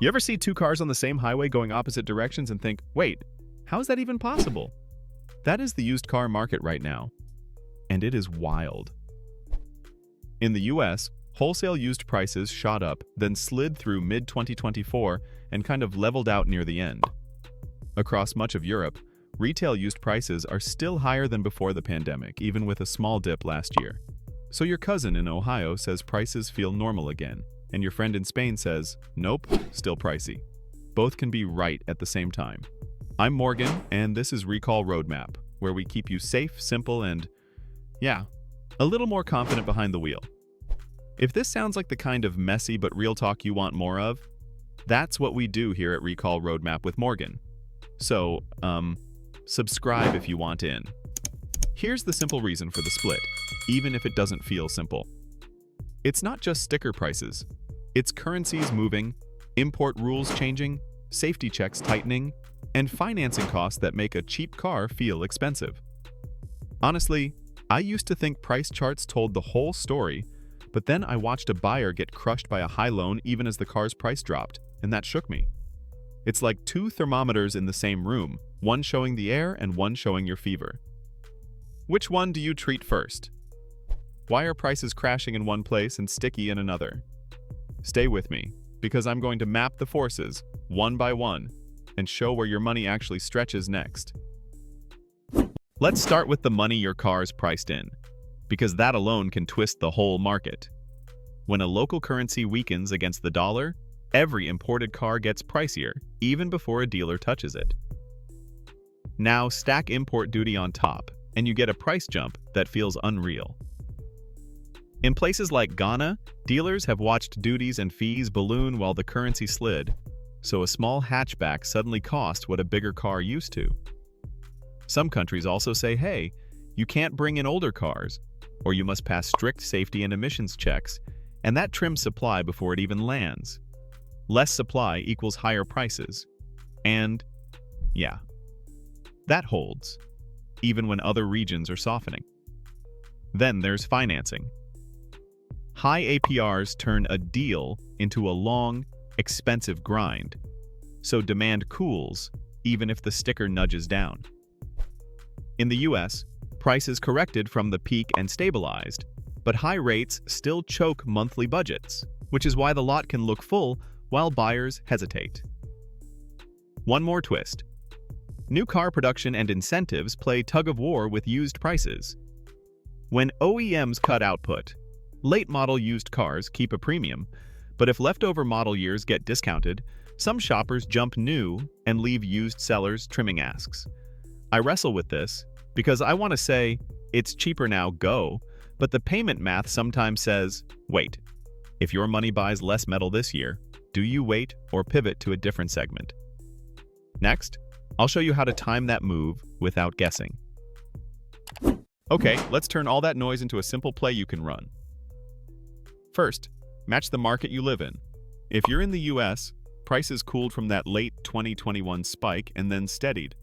You ever see two cars on the same highway going opposite directions and think, wait, how is that even possible? That is the used car market right now. And it is wild. In the US, wholesale used prices shot up, then slid through mid-2024 and kind of leveled out near the end. Across much of Europe, retail used prices are still higher than before the pandemic, even with a small dip last year. So your cousin in Ohio says prices feel normal again, and your friend in Spain says, nope, still pricey. Both can be right at the same time. I'm Morgan, and this is Recall Roadmap, where we keep you safe, simple, and, yeah, a little more confident behind the wheel. If this sounds like the kind of messy but real talk you want more of, that's what we do here at Recall Roadmap with Morgan. So, subscribe if you want in. Here's the simple reason for the split, even if it doesn't feel simple. It's not just sticker prices. It's currencies moving, import rules changing, safety checks tightening, and financing costs that make a cheap car feel expensive. Honestly, I used to think price charts told the whole story, but then I watched a buyer get crushed by a high loan even as the car's price dropped, and that shook me. It's like two thermometers in the same room, one showing the air and one showing your fever. Which one do you treat first? Why are prices crashing in one place and sticky in another? Stay with me, because I'm going to map the forces, one by one, and show where your money actually stretches next. Let's start with the money your car's priced in, because that alone can twist the whole market. When a local currency weakens against the dollar, every imported car gets pricier, even before a dealer touches it. Now stack import duty on top, and you get a price jump that feels unreal. In places like Ghana, dealers have watched duties and fees balloon while the currency slid, so a small hatchback suddenly cost what a bigger car used to. Some countries also say, hey, you can't bring in older cars, or you must pass strict safety and emissions checks, and that trims supply before it even lands. Less supply equals higher prices. And, yeah, that holds, even when other regions are softening. Then there's financing. High APRs turn a deal into a long, expensive grind, so demand cools even if the sticker nudges down. In the US, prices corrected from the peak and stabilized, but high rates still choke monthly budgets, which is why the lot can look full while buyers hesitate. One more twist. New car production and incentives play tug-of-war with used prices. When OEMs cut output, late-model used cars keep a premium, but if leftover model years get discounted, some shoppers jump new and leave used sellers trimming asks. I wrestle with this because I want to say, it's cheaper now, go, but the payment math sometimes says, wait, if your money buys less metal this year, do you wait or pivot to a different segment? Next, I'll show you how to time that move without guessing. Okay, let's turn all that noise into a simple play you can run. First, match the market you live in. If you're in the US, prices cooled from that late 2021 spike and then steadied.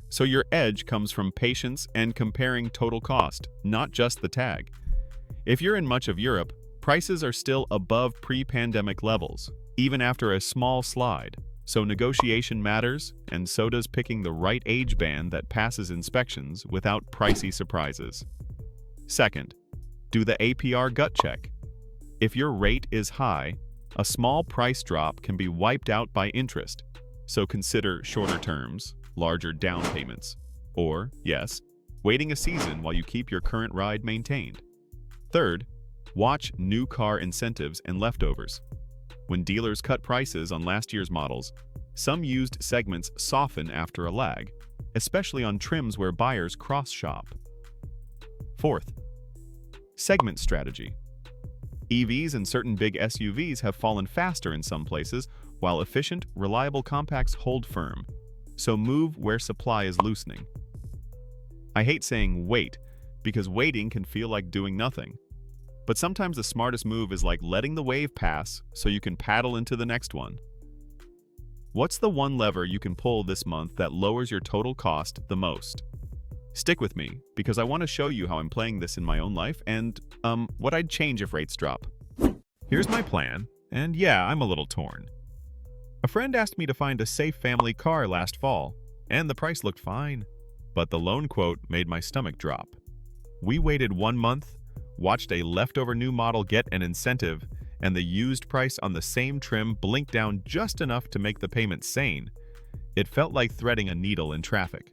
So your edge comes from patience and comparing total cost, not just the tag. If you're in much of Europe, prices are still above pre-pandemic levels, even after a small slide. So negotiation matters, and so does picking the right age band that passes inspections without pricey surprises. Second, do the APR gut check. If your rate is high, a small price drop can be wiped out by interest, so consider shorter terms, larger down payments, or, yes, waiting a season while you keep your current ride maintained. Third, watch new car incentives and leftovers. When dealers cut prices on last year's models, some used segments soften after a lag, especially on trims where buyers cross-shop. Fourth, segment strategy. EVs and certain big SUVs have fallen faster in some places, while efficient, reliable compacts hold firm. So move where supply is loosening. I hate saying wait, because waiting can feel like doing nothing. But sometimes the smartest move is like letting the wave pass so you can paddle into the next one. What's the one lever you can pull this month that lowers your total cost the most? Stick with me, because I want to show you how I'm playing this in my own life and, what I'd change if rates drop. Here's my plan, and yeah, I'm a little torn. A friend asked me to find a safe family car last fall, and the price looked fine, but the loan quote made my stomach drop. We waited 1 month, watched a leftover new model get an incentive, and the used price on the same trim blinked down just enough to make the payment sane. It felt like threading a needle in traffic.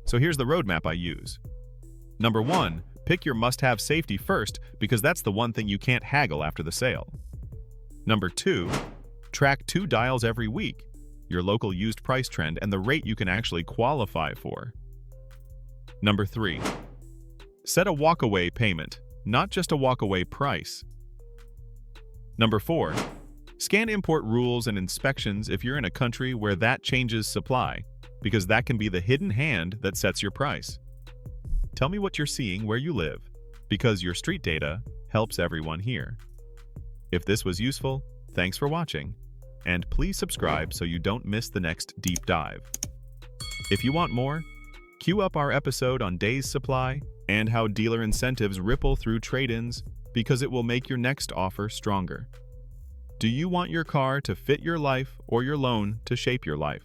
So here's the roadmap I use. Number 1, pick your must-have safety first because that's the one thing you can't haggle after the sale. Number 2, track 2 dials every week, your local used price trend and the rate you can actually qualify for. Number 3, set a walkaway payment, not just a walkaway price. Number 4, scan import rules and inspections if you're in a country where that changes supply, because that can be the hidden hand that sets your price. Tell me what you're seeing where you live, because your street data helps everyone here. If this was useful, thanks for watching, and please subscribe so you don't miss the next deep dive. If you want more, queue up our episode on days supply and how dealer incentives ripple through trade-ins because it will make your next offer stronger. Do you want your car to fit your life or your loan to shape your life?